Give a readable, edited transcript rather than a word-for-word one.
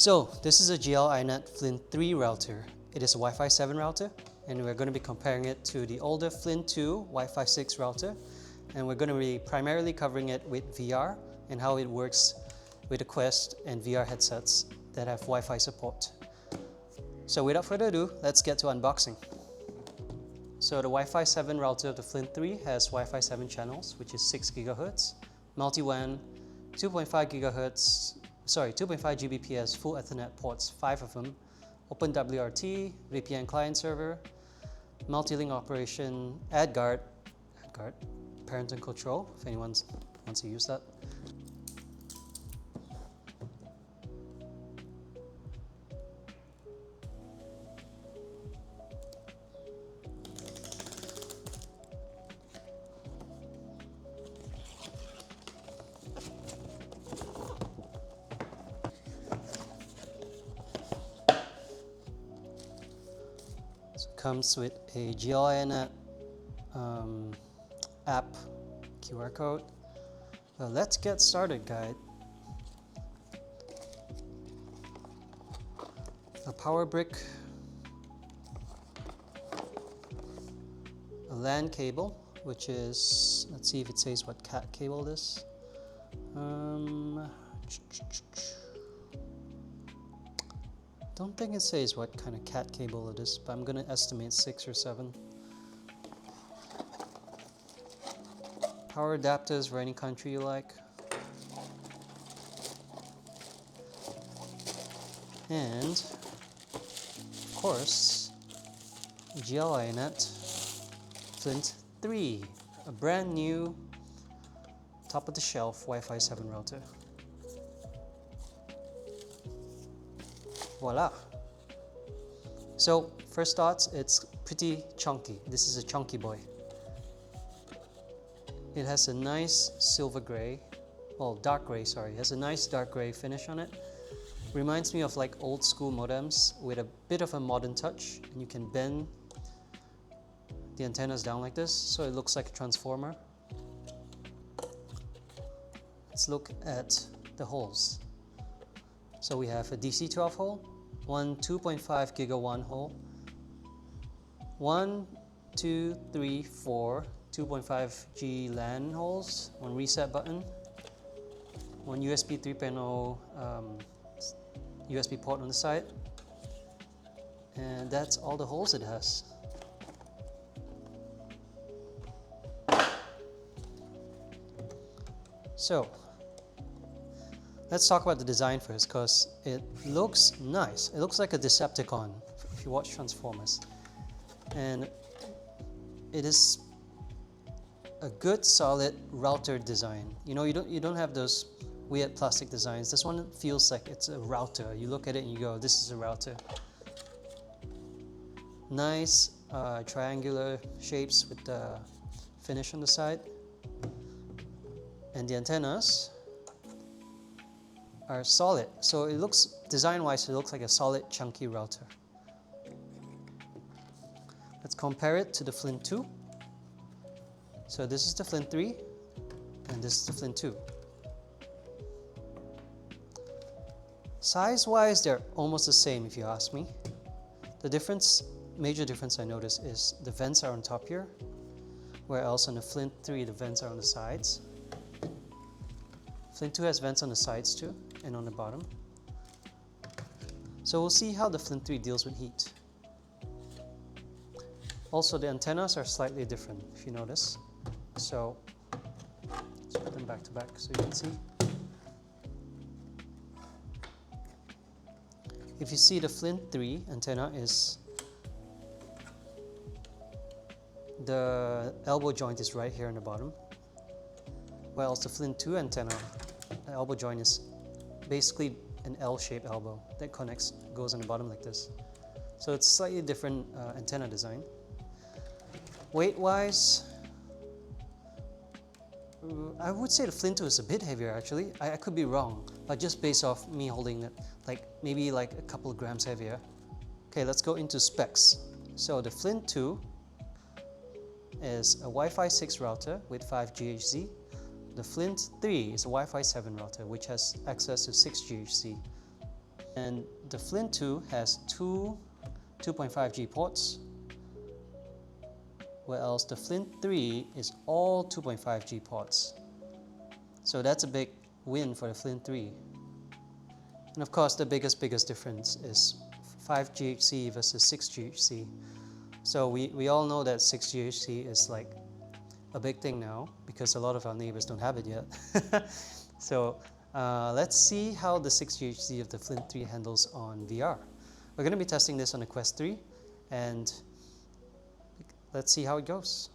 So this is a GL-iNet Flint 3 router. It is a Wi-Fi 7 router, and we're going to be comparing it to the older Flint 2 Wi-Fi 6 router, and we're going to be primarily covering it with VR and how it works with the Quest and VR headsets that have Wi-Fi support. So without further ado, let's get to unboxing. So the Wi-Fi 7 router of the Flint 3 has Wi-Fi 7 channels, which is 6 GHz, multi-WAN, 2.5 GHz, 2.5 Gbps full Ethernet ports, 5 of them, OpenWRT, VPN client server, multi-link operation, AdGuard, parent and control, if anyone wants to use that. Comes with a GL-iNet app QR code. Let's get started, guide. A power brick, a LAN cable, which is, let's see if it says what cat cable it is. Don't think it says what kind of cat cable it is, but I'm going to estimate 6 or 7. Power adapters for any country you like. And, of course, GL-iNet Flint 3, a brand new top of the shelf Wi-Fi 7 router. Voila! So, first thoughts, it's pretty chunky. This is a chunky boy. It has a nice silver gray, well, dark gray, sorry. It has a nice dark gray finish on it. Reminds me of like old school modems with a bit of a modern touch, and you can bend the antennas down like this, so it looks like a transformer. Let's look at the holes. So we have a DC-12 hole, one 2.5 GW hole, 1, 2, 3, 4 2.5 G LAN holes, one reset button, one USB 3.0 USB port on the side, and that's all the holes it has. So let's talk about the design first, because it looks nice. It looks like a Decepticon if you watch Transformers, and it is a good solid router design. You know, you don't have those weird plastic designs. This one feels like it's a router. You look at it and you go, this is a router. Nice triangular shapes with the finish on the side, and the antennas are solid. So it looks, design-wise, it looks like a solid, chunky router. Let's compare it to the Flint 2. So this is the Flint 3, and this is the Flint 2. Size-wise, they're almost the same if you ask me. The difference, major difference I notice is the vents are on top here, where else on the Flint 3 the vents are on the sides. Flint 2 has vents on the sides too, and on the bottom. So we'll see how the Flint 3 deals with heat. Also, the antennas are slightly different, if you notice. So let's put them back to back so you can see. If you see, the Flint 3 antenna is, the elbow joint is right here on the bottom, while the Flint 2 antenna, the elbow joint is basically an L-shaped elbow that goes on the bottom like this. So it's slightly different antenna design. Weight-wise, I would say the Flint 2 is a bit heavier actually. I could be wrong, but just based off me holding it, maybe a couple of grams heavier. Okay, let's go into specs. So the Flint 2 is a Wi-Fi 6 router with 5 GHz. The Flint 3 is a Wi-Fi 7 router which has access to 6 GHz. And the Flint 2 has two 2.5G ports, whereas the Flint 3 is all 2.5G ports. So that's a big win for the Flint 3. And of course, the biggest difference is 5GHz versus 6GHz. So we all know that 6GHz is like a big thing now because a lot of our neighbors don't have it yet. So let's see how the 6GHz of the Flint 3 handles on VR. We're going to be testing this on the Quest 3, and let's see how it goes.